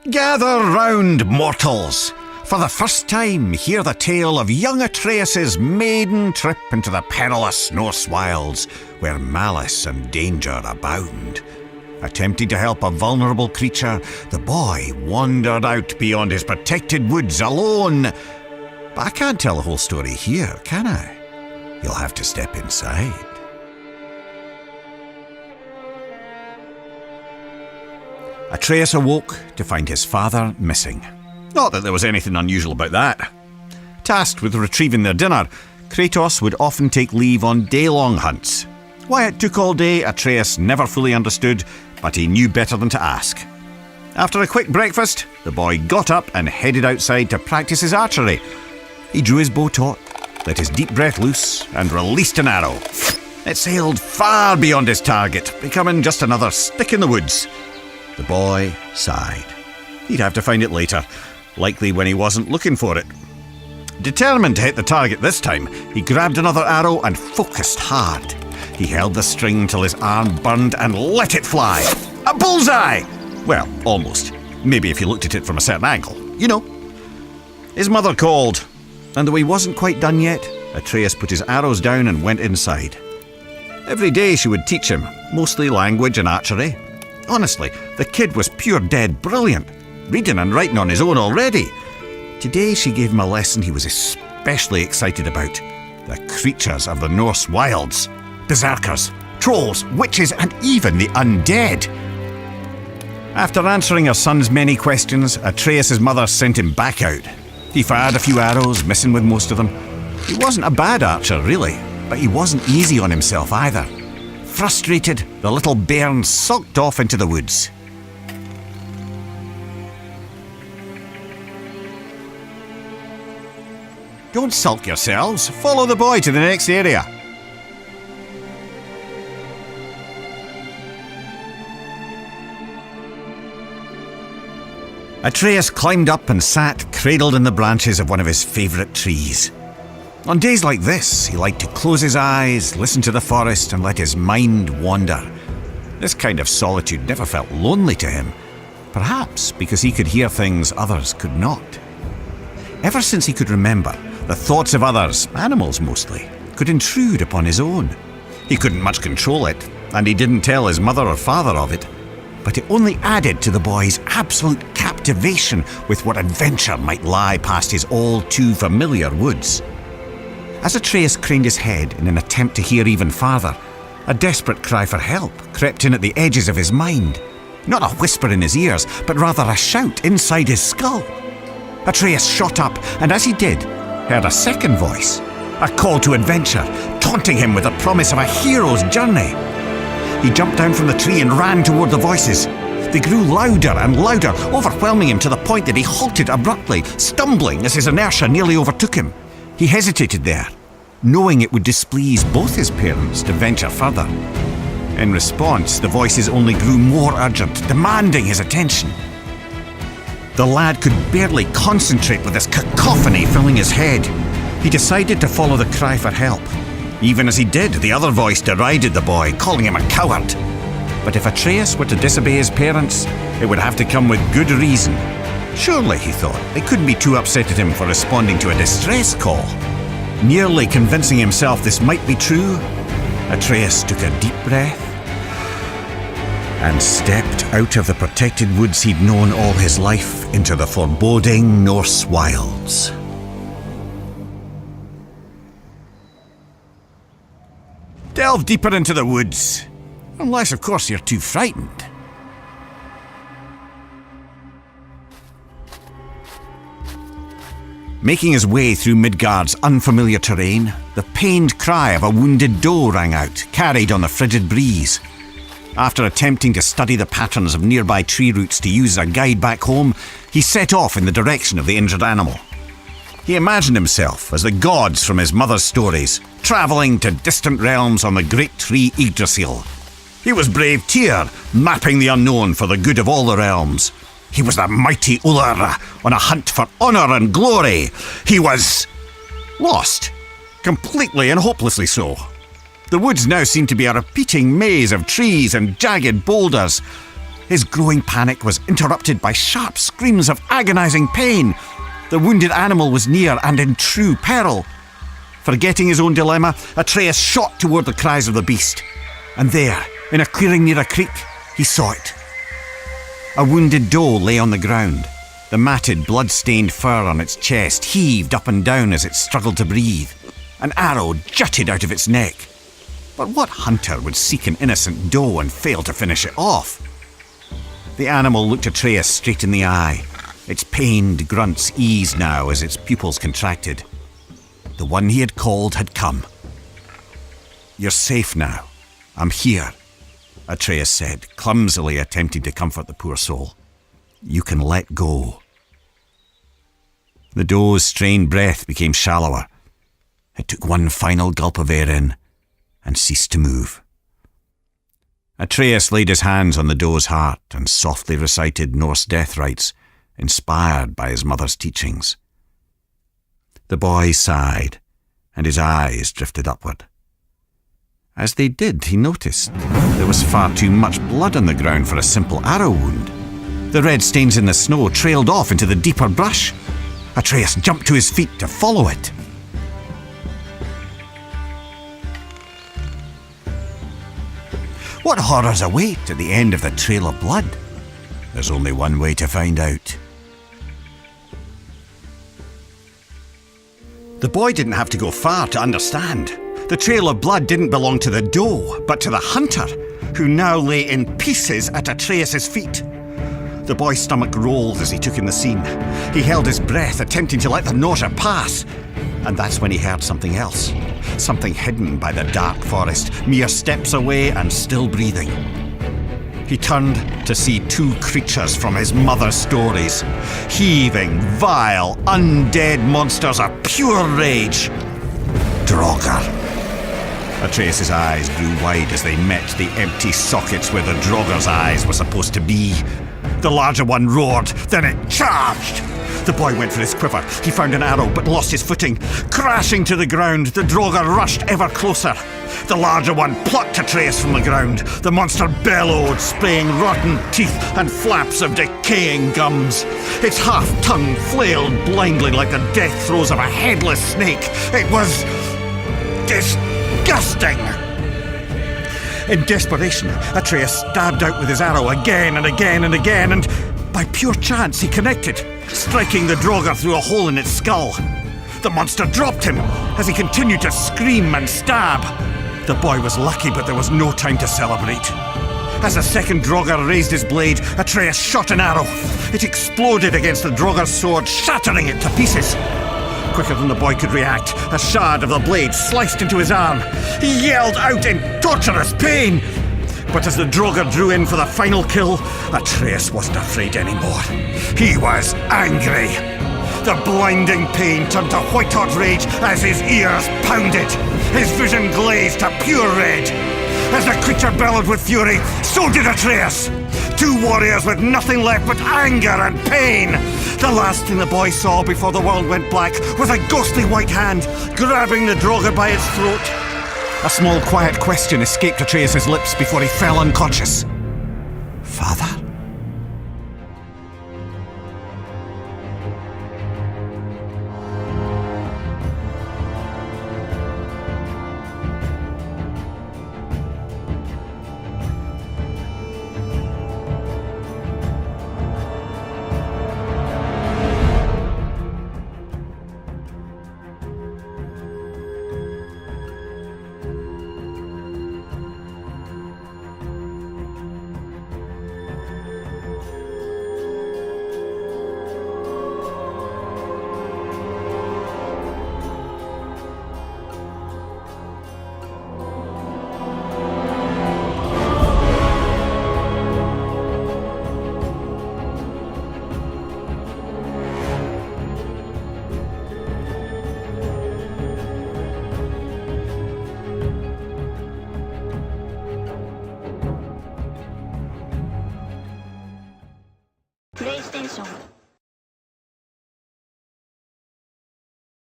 Gather round, mortals! For the first time, hear the tale of young Atreus' maiden trip into the perilous Norse wilds, where malice and danger abound. Attempting to help a vulnerable creature, the boy wandered out beyond his protected woods alone. But I can't tell the whole story here, can I? You'll have to step inside. Atreus awoke to find his father missing. Not that there was anything unusual about that. Tasked with retrieving their dinner, Kratos would often take leave on day-long hunts. Why it took all day, Atreus never fully understood, but he knew better than to ask. After a quick breakfast, the boy got up and headed outside to practice his archery. He drew his bow taut, let his deep breath loose, and released an arrow. It sailed far beyond his target, becoming just another stick in the woods. The boy sighed. He'd have to find it later, likely when he wasn't looking for it. Determined to hit the target this time, he grabbed another arrow and focused hard. He held the string till his arm burned and let it fly. A bullseye! Well, almost. Maybe if you looked at it from a certain angle. You know. His mother called, and though he wasn't quite done yet, Atreus put his arrows down and went inside. Every day she would teach him, mostly language and archery. Honestly, the kid was pure dead brilliant, reading and writing on his own already. Today she gave him a lesson he was especially excited about. The creatures of the Norse wilds. Berserkers, trolls, witches, and even the undead. After answering her son's many questions, Atreus' mother sent him back out. He fired a few arrows, missing with most of them. He wasn't a bad archer, really, but he wasn't easy on himself either. Frustrated, the little bairn sulked off into the woods. Don't sulk yourselves. Follow the boy to the next area. Atreus climbed up and sat cradled in the branches of one of his favourite trees. On days like this, he liked to close his eyes, listen to the forest, and let his mind wander. This kind of solitude never felt lonely to him, perhaps because he could hear things others could not. Ever since he could remember, the thoughts of others, animals mostly, could intrude upon his own. He couldn't much control it, and he didn't tell his mother or father of it, but it only added to the boy's absolute captivation with what adventure might lie past his all-too-familiar woods. As Atreus craned his head in an attempt to hear even farther, a desperate cry for help crept in at the edges of his mind. Not a whisper in his ears, but rather a shout inside his skull. Atreus shot up, and as he did, heard a second voice, a call to adventure, taunting him with the promise of a hero's journey. He jumped down from the tree and ran toward the voices. They grew louder and louder, overwhelming him to the point that he halted abruptly, stumbling as his inertia nearly overtook him. He hesitated there, knowing it would displease both his parents to venture further. In response, the voices only grew more urgent, demanding his attention. The lad could barely concentrate with this cacophony filling his head. He decided to follow the cry for help. Even as he did, the other voice derided the boy, calling him a coward. But if Atreus were to disobey his parents, it would have to come with good reason. Surely, he thought, they couldn't be too upset at him for responding to a distress call. Nearly convincing himself this might be true, Atreus took a deep breath and stepped out of the protected woods he'd known all his life into the foreboding Norse wilds. Delve deeper into the woods, unless, of course, you're too frightened. Making his way through Midgard's unfamiliar terrain, the pained cry of a wounded doe rang out, carried on the frigid breeze. After attempting to study the patterns of nearby tree roots to use as a guide back home, he set off in the direction of the injured animal. He imagined himself as the gods from his mother's stories, travelling to distant realms on the great tree Yggdrasil. He was brave Tyr, mapping the unknown for the good of all the realms. He was the mighty Ullr, on a hunt for honour and glory. He was lost, completely and hopelessly so. The woods now seemed to be a repeating maze of trees and jagged boulders. His growing panic was interrupted by sharp screams of agonising pain. The wounded animal was near and in true peril. Forgetting his own dilemma, Atreus shot toward the cries of the beast. And there, in a clearing near a creek, he saw it. A wounded doe lay on the ground. The matted, blood-stained fur on its chest heaved up and down as it struggled to breathe. An arrow jutted out of its neck. But what hunter would seek an innocent doe and fail to finish it off? The animal looked Atreus straight in the eye. Its pained grunts eased now as its pupils contracted. The one he had called had come. "You're safe now. I'm here," Atreus said, clumsily attempting to comfort the poor soul. "You can let go." The doe's strained breath became shallower. It took one final gulp of air in and ceased to move. Atreus laid his hands on the doe's heart and softly recited Norse death rites, inspired by his mother's teachings. The boy sighed, and his eyes drifted upward. As they did, he noticed there was far too much blood on the ground for a simple arrow wound. The red stains in the snow trailed off into the deeper brush. Atreus jumped to his feet to follow it. What horrors await at the end of the trail of blood? There's only one way to find out. The boy didn't have to go far to understand. The trail of blood didn't belong to the doe, but to the hunter, who now lay in pieces at Atreus' feet. The boy's stomach rolled as he took in the scene. He held his breath, attempting to let the nausea pass. And that's when he heard something else. Something hidden by the dark forest, mere steps away and still breathing. He turned to see two creatures from his mother's stories. Heaving, vile, undead monsters of pure rage. Draugr. Atreus' eyes grew wide as they met the empty sockets where the Draugr's eyes were supposed to be. The larger one roared, then it charged. The boy went for his quiver. He found an arrow but lost his footing. Crashing to the ground, the Draugr rushed ever closer. The larger one plucked Atreus from the ground. The monster bellowed, spraying rotten teeth and flaps of decaying gums. Its half-tongue flailed blindly like the death throes of a headless snake. It was disgusting. In desperation, Atreus stabbed out with his arrow again and again and again, and by pure chance he connected, striking the Draugr through a hole in its skull. The monster dropped him as he continued to scream and stab. The boy was lucky, but there was no time to celebrate. As the second Draugr raised his blade, Atreus shot an arrow. It exploded against the Draugr's sword, shattering it to pieces. Quicker than the boy could react, a shard of the blade sliced into his arm. He yelled out in torturous pain. But as the Draugr drew in for the final kill, Atreus wasn't afraid anymore. He was angry. The blinding pain turned to white-hot rage as his ears pounded. His vision glazed to pure red. As the creature bellowed with fury, so did Atreus. Two warriors with nothing left but anger and pain. The last thing the boy saw before the world went black was a ghostly white hand grabbing the Draugr by its throat. A small quiet question escaped Atreus' lips before he fell unconscious. "Father?"